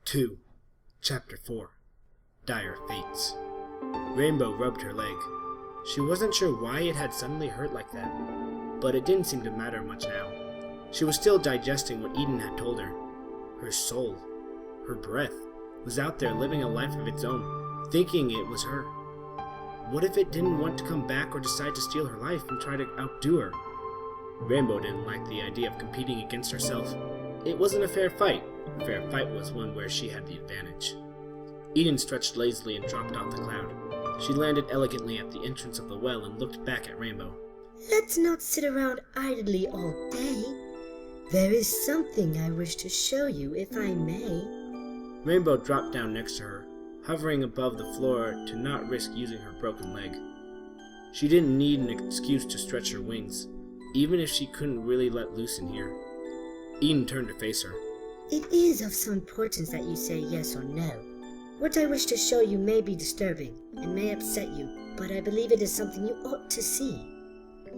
2. Chapter 4. Dire Fates. Rainbow rubbed her leg. She wasn't sure why it had suddenly hurt like that, but it didn't seem to matter much now. She was still digesting what Eden had told her. Her soul, her breath, was out there living a life of its own, thinking it was her. What if it didn't want to come back or decide to steal her life and try to outdo her? Rainbow didn't like the idea of competing against herself. It wasn't a fair fight. A fair fight was one where she had the advantage. Eden stretched lazily and dropped off the cloud. She landed elegantly at the entrance of the well and looked back at Rainbow. Let's not sit around idly all day. There is something I wish to show you, if I may. Rainbow dropped down next to her, hovering above the floor to not risk using her broken leg. She didn't need an excuse to stretch her wings, even if she couldn't really let loose in here. Eden turned to face her. It is of some importance that you say yes or no. What I wish to show you may be disturbing and may upset you, but I believe it is something you ought to see.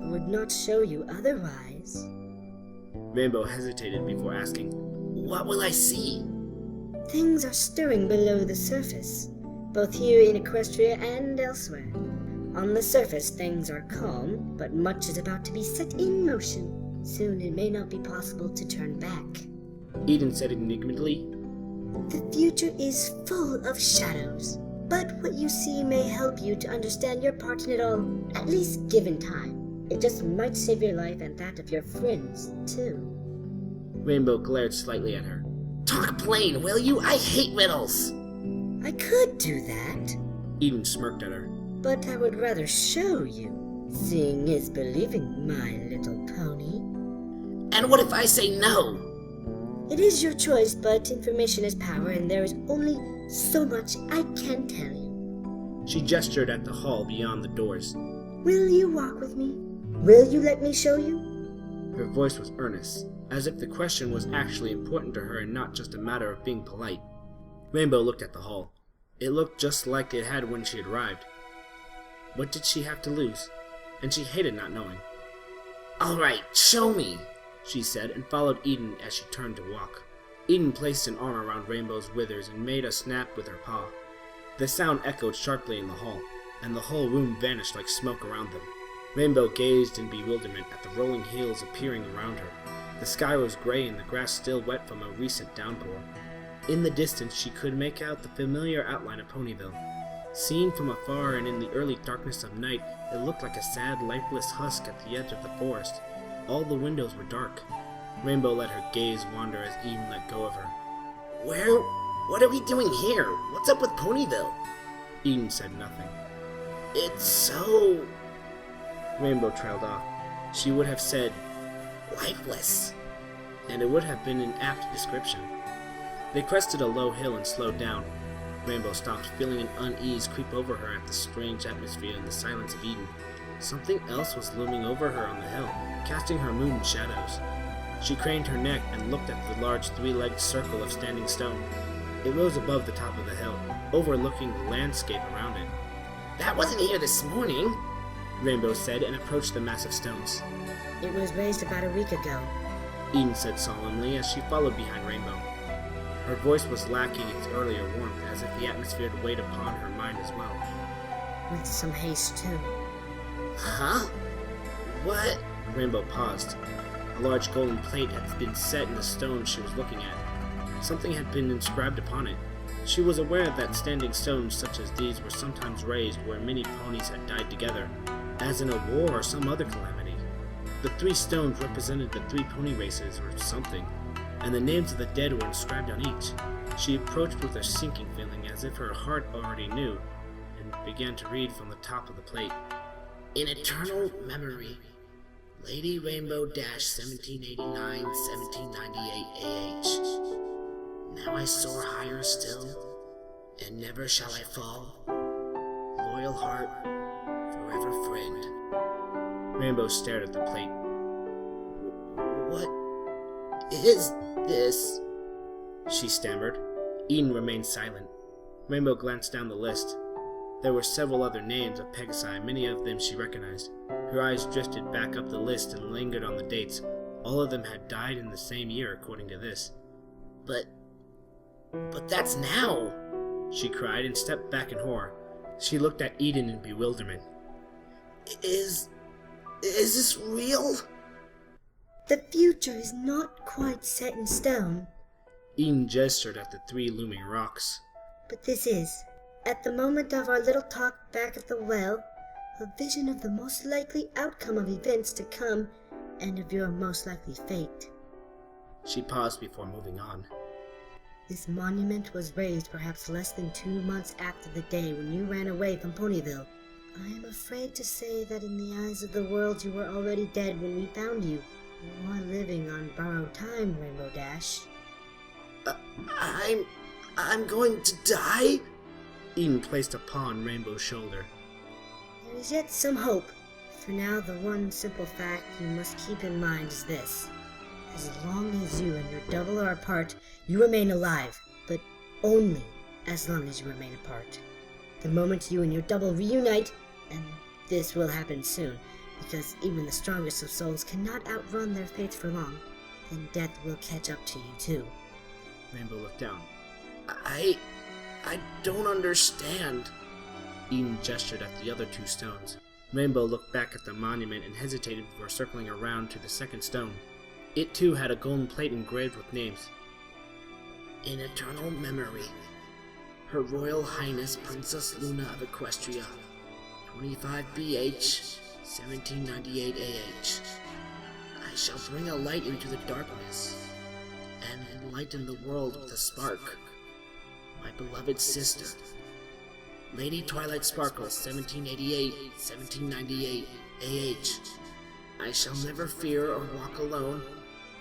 I would not show you otherwise. Rainbow hesitated before asking, "What will I see?" Things are stirring below the surface, both here in Equestria and elsewhere. On the surface things are calm, but much is about to be set in motion. Soon it may not be possible to turn back. Eden said enigmatically. The future is full of shadows, but what you see may help you to understand your part in it all, at least given time. It just might save your life and that of your friends, too. Rainbow glared slightly at her. "Talk plain, will you? I hate riddles!" I could do that, Eden smirked at her. but I would rather show you. Seeing is believing, my little pony. "And what if I say no?" It is your choice, but information is power, and there is only so much I can tell you. She gestured at the hall beyond the doors. Will you walk with me? Will you let me show you? Her voice was earnest, as if the question was actually important to her and not just a matter of being polite. Rainbow looked at the hall. It looked just like it had when she had arrived. What did she have to lose? And she hated not knowing. "All right, show me," she said, and followed Eden as she turned to walk. Eden placed an arm around Rainbow's withers and made a snap with her paw. The sound echoed sharply in the hall, and the whole room vanished like smoke around them. Rainbow gazed in bewilderment at the rolling hills appearing around her. The sky was gray and the grass still wet from a recent downpour. In the distance she could make out the familiar outline of Ponyville. Seen from afar and in the early darkness of night, it looked like a sad, lifeless husk at the edge of the forest. All the windows were dark. Rainbow let her gaze wander as Eden let go of her. What are we doing here? What's up with Ponyville?" Eden said nothing. "It's so..." Rainbow trailed off. She would have said, "lifeless," and it would have been an apt description. They crested a low hill and slowed down. Rainbow stopped, feeling an unease creep over her at the strange atmosphere and the silence of Eden. Something else was looming over her on the hill, casting her moon shadows. She craned her neck and looked at the large three-legged circle of standing stone. It rose above the top of the hill, overlooking the landscape around it. "That wasn't here this morning," Rainbow said, and approached the massive stones. It was raised about a week ago. Eden said solemnly as she followed behind Rainbow. Her voice was lacking its earlier warmth, as if the atmosphere had weighed upon her mind as well. With some haste, too. "Huh? What?" Rainbow paused. A large golden plate had been set in the stone she was looking at. Something had been inscribed upon it. She was aware that standing stones such as these were sometimes raised where many ponies had died together, as in a war or some other calamity. The 3 stones represented the 3 pony races or something, and the names of the dead were inscribed on each. She approached with a sinking feeling, as if her heart already knew, and began to read from the top of the plate. "In eternal memory, Lady Rainbow-1789-1798 AH. Now I soar higher still, and never shall I fall. Loyal heart, forever friend." Rainbow stared at the plate. "What is this?" she stammered. Eden remained silent. Rainbow glanced down the list. There were several other names of Pegasi, many of them she recognized. Her eyes drifted back up the list and lingered on the dates. All of them had died in the same year, according to this. But But that's now, she cried and stepped back in horror. She looked at Eden in bewilderment. Is this real? The future is not quite set in stone, Eden gestured at the 3 looming rocks. but this is, at the moment of our little talk back at the well, a vision of the most likely outcome of events to come and of your most likely fate. She paused before moving on. This monument was raised perhaps less than 2 months after the day when you ran away from Ponyville. I am afraid to say that in the eyes of the world you were already dead when we found you. You are living on borrowed time, Rainbow Dash. I'm going to die? Eden placed a paw on Rainbow's shoulder. There is yet some hope. For now, the one simple fact you must keep in mind is this. As long as you and your double are apart, you remain alive, but only as long as you remain apart. The moment you and your double reunite, and this will happen soon, because even the strongest of souls cannot outrun their fates for long, then death will catch up to you too. Rainbow looked down. I don't understand. Eden gestured at the other 2 stones. Rainbow looked back at the monument and hesitated before circling around to the second stone. It too had a golden plate engraved with names. In eternal memory, Her Royal Highness Princess Luna of Equestria, 25BH, 1798AH. I shall bring a light into the darkness, and enlighten the world with a spark. My beloved sister, Lady Twilight Sparkle, 1788, 1798 AH. I shall never fear or walk alone,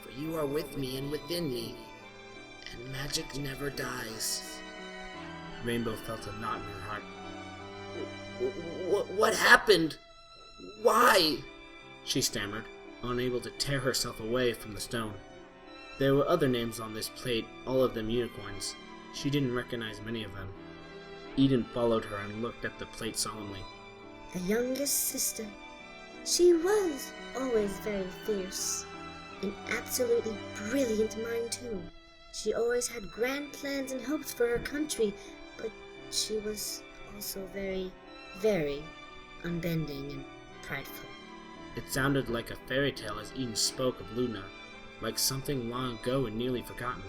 for you are with me and within me, and magic never dies. Rainbow felt a knot in her heart. What happened? Why? She stammered, unable to tear herself away from the stone. There were other names on this plate, all of them unicorns. She didn't recognize many of them. Eden followed her and looked at the plate solemnly. The youngest sister. She was always very fierce. An absolutely brilliant mind, too. She always had grand plans and hopes for her country, but she was also very, very unbending and prideful. It sounded like a fairy tale as Eden spoke of Luna, like something long ago and nearly forgotten.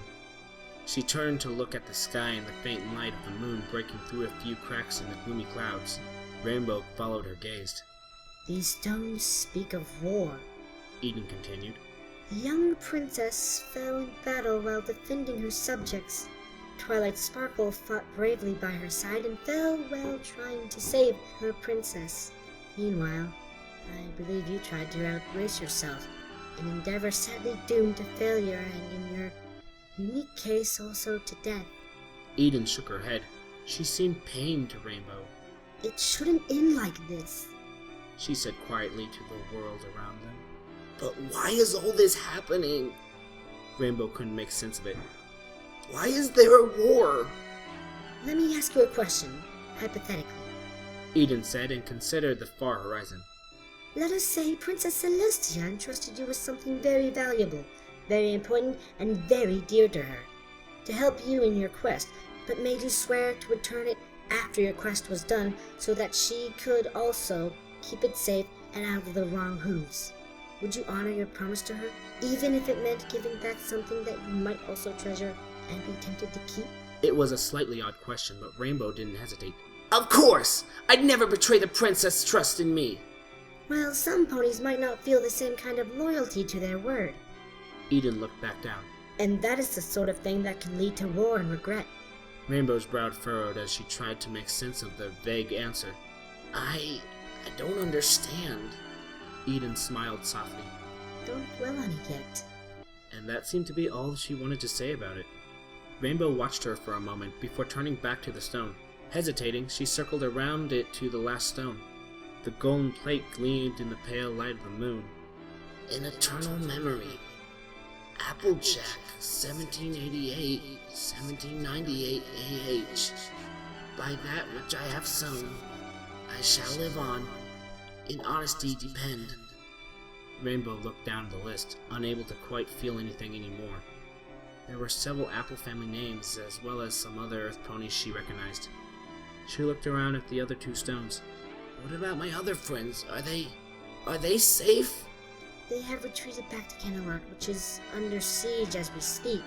She turned to look at the sky and the faint light of the moon breaking through a few cracks in the gloomy clouds. Rainbow followed her gaze. These stones speak of war. Eden continued. The young princess fell in battle while defending her subjects. Twilight Sparkle fought bravely by her side and fell while trying to save her princess. Meanwhile, I believe you tried to outrace yourself, an endeavor sadly doomed to failure and, in your unique case, also to death. Eden shook her head. She seemed pained to Rainbow. It shouldn't end like this, she said quietly to the world around them. But why is all this happening? Rainbow couldn't make sense of it. Why is there a war? Let me ask you a question, hypothetically. Eden said and considered the far horizon. Let us say Princess Celestia entrusted you with something very valuable, very important, and very dear to her, to help you in your quest, but made you swear to return it after your quest was done so that she could also keep it safe and out of the wrong hooves. Would you honor your promise to her, even if it meant giving back something that you might also treasure and be tempted to keep? It was a slightly odd question, but Rainbow didn't hesitate. Of course! I'd never betray the princess' trust in me. Well, some ponies might not feel the same kind of loyalty to their word. Eden looked back down. And that is the sort of thing that can lead to war and regret. Rainbow's brow furrowed as she tried to make sense of the vague answer. I don't understand. Eden smiled softly. Don't dwell on it yet. And that seemed to be all she wanted to say about it. Rainbow watched her for a moment before turning back to the stone. Hesitating, she circled around it to the last stone. The golden plate gleamed in the pale light of the moon. In eternal memory, Applejack, 1788, 1798 AH. By that which I have sown, I shall live on, in honesty depend. Rainbow looked down the list, unable to quite feel anything anymore. There were several Apple family names, as well as some other Earth ponies she recognized. She looked around at the other 2 stones. What about my other friends? Are they safe? They have retreated back to Camelot, which is under siege as we speak.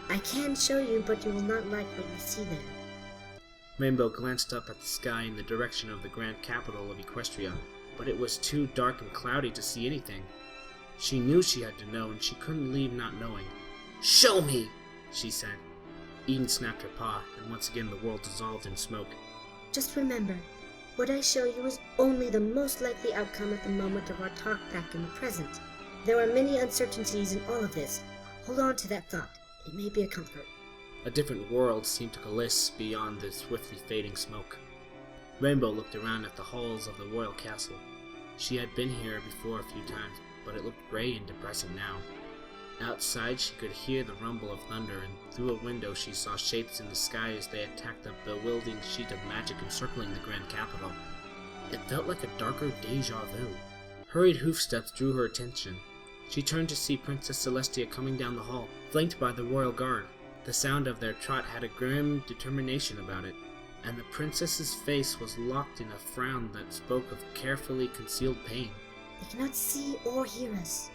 I can show you, but you will not like what you see there. Rainbow glanced up at the sky in the direction of the grand capital of Equestria, but it was too dark and cloudy to see anything. She knew she had to know, and she couldn't leave not knowing. Show me, she said. Eden snapped her paw, and once again the world dissolved in smoke. Just remember, what I show you is only the most likely outcome at the moment of our talk back in the present. There are many uncertainties in all of this. Hold on to that thought. It may be a comfort. A different world seemed to coalesce beyond the swiftly fading smoke. Rainbow looked around at the halls of the royal castle. She had been here before a few times, but it looked gray and depressing now. Outside she could hear the rumble of thunder, and through a window she saw shapes in the sky as they attacked the bewildering sheet of magic encircling the grand capital. It felt like a darker déjà vu. Hurried hoofsteps drew her attention. She turned to see Princess Celestia coming down the hall, flanked by the royal guard. The sound of their trot had a grim determination about it, and the princess's face was locked in a frown that spoke of carefully concealed pain. They cannot see or hear us,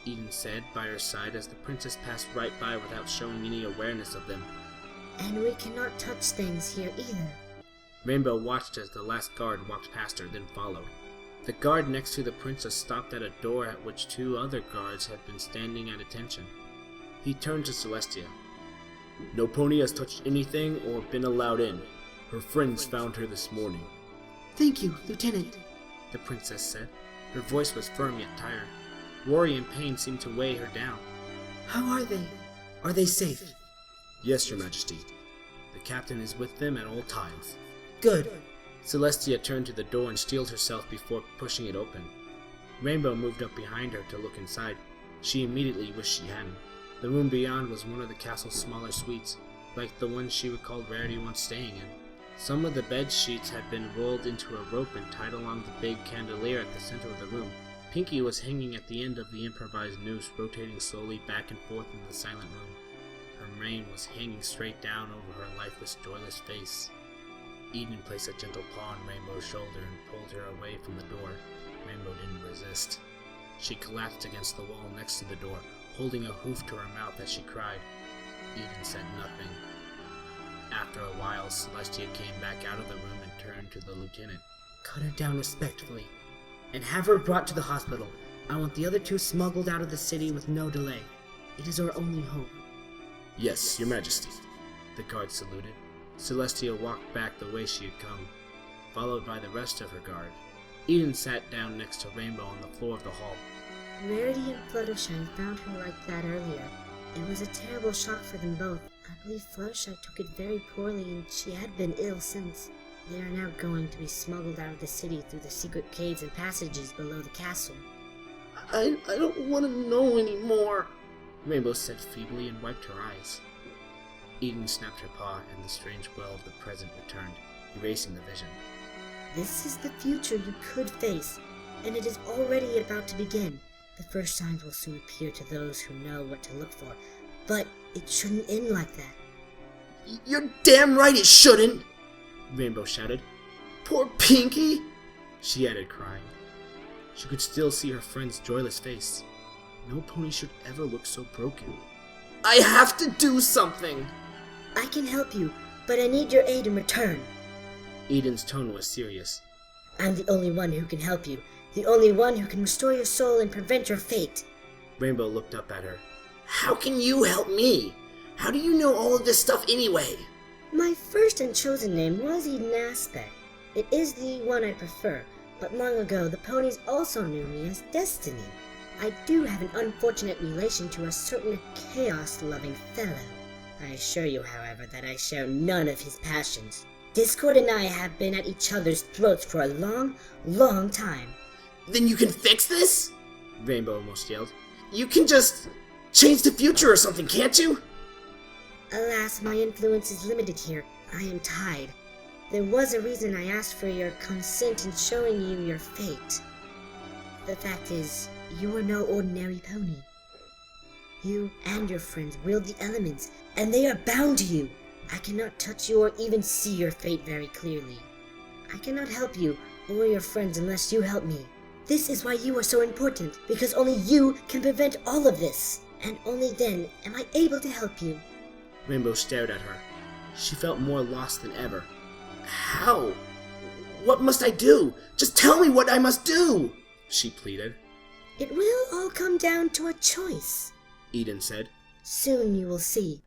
Eden said by her side as the princess passed right by without showing any awareness of them. and we cannot touch things here either. Rainbow watched as the last guard walked past her, then followed. The guard next to the princess stopped at a door at which 2 other guards had been standing at attention. He turned to Celestia. No pony has touched anything or been allowed in. Her friends found her this morning. Thank you, Lieutenant, The princess said. Her voice was firm yet tired. Worry and pain seemed to weigh her down. How are they? Are they safe? Yes, Your Majesty. The captain is with them at all times. Good. Celestia turned to the door and steeled herself before pushing it open. Rainbow moved up behind her to look inside. She immediately wished she hadn't. The room beyond was one of the castle's smaller suites, like the one she recalled Rarity once staying in. Some of the bed sheets had been rolled into a rope and tied along the big chandelier at the center of the room. Pinky was hanging at the end of the improvised noose, rotating slowly back and forth in the silent room. Her mane was hanging straight down over her lifeless, joyless face. Eden placed a gentle paw on Rainbow's shoulder and pulled her away from the door. Rainbow didn't resist. She collapsed against the wall next to the door, holding a hoof to her mouth as she cried. Eden said nothing. After a while, Celestia came back out of the room and turned to the lieutenant. Cut her down respectfully, and have her brought to the hospital. I want the other 2 smuggled out of the city with no delay. It is our only hope. Yes, Your Majesty. The guard saluted. Celestia walked back the way she had come, followed by the rest of her guard. Eden sat down next to Rainbow on the floor of the hall. Rarity and Fluttershy found her like that earlier. It was a terrible shock for them both. I believe Fluttershy took it very poorly, and she had been ill since. They are now going to be smuggled out of the city through the secret caves and passages below the castle. I don't want to know anymore, Rainbow said feebly and wiped her eyes. Eden snapped her paw, and the strange well of the present returned, erasing the vision. This is the future you could face, and it is already about to begin. The first signs will soon appear to those who know what to look for, but it shouldn't end like that. You're damn right it shouldn't, Rainbow shouted. Poor Pinky, she added, crying. She could still see her friend's joyless face. No pony should ever look so broken. I have to do something! I can help you, but I need your aid in return. Eden's tone was serious. I'm the only one who can help you, the only one who can restore your soul and prevent your fate. Rainbow looked up at her. How can you help me? How do you know all of this stuff anyway? My first and chosen name was Eden Aspect. It is the one I prefer, but long ago the ponies also knew me as Destiny. I do have an unfortunate relation to a certain chaos-loving fellow. I assure you, however, that I share none of his passions. Discord and I have been at each other's throats for a long, long time. Then you can fix this? Rainbow almost yelled. You can just change the future or something, can't you? Alas, my influence is limited here. I am tied. There was a reason I asked for your consent in showing you your fate. The fact is, you are no ordinary pony. You and your friends wield the elements, and they are bound to you. I cannot touch you or even see your fate very clearly. I cannot help you or your friends unless you help me. This is why you are so important, because only you can prevent all of this, and only then am I able to help you. Rainbow stared at her. She felt more lost than ever. How? What must I do? Just tell me what I must do, she pleaded. It will all come down to a choice, Eden said. Soon you will see.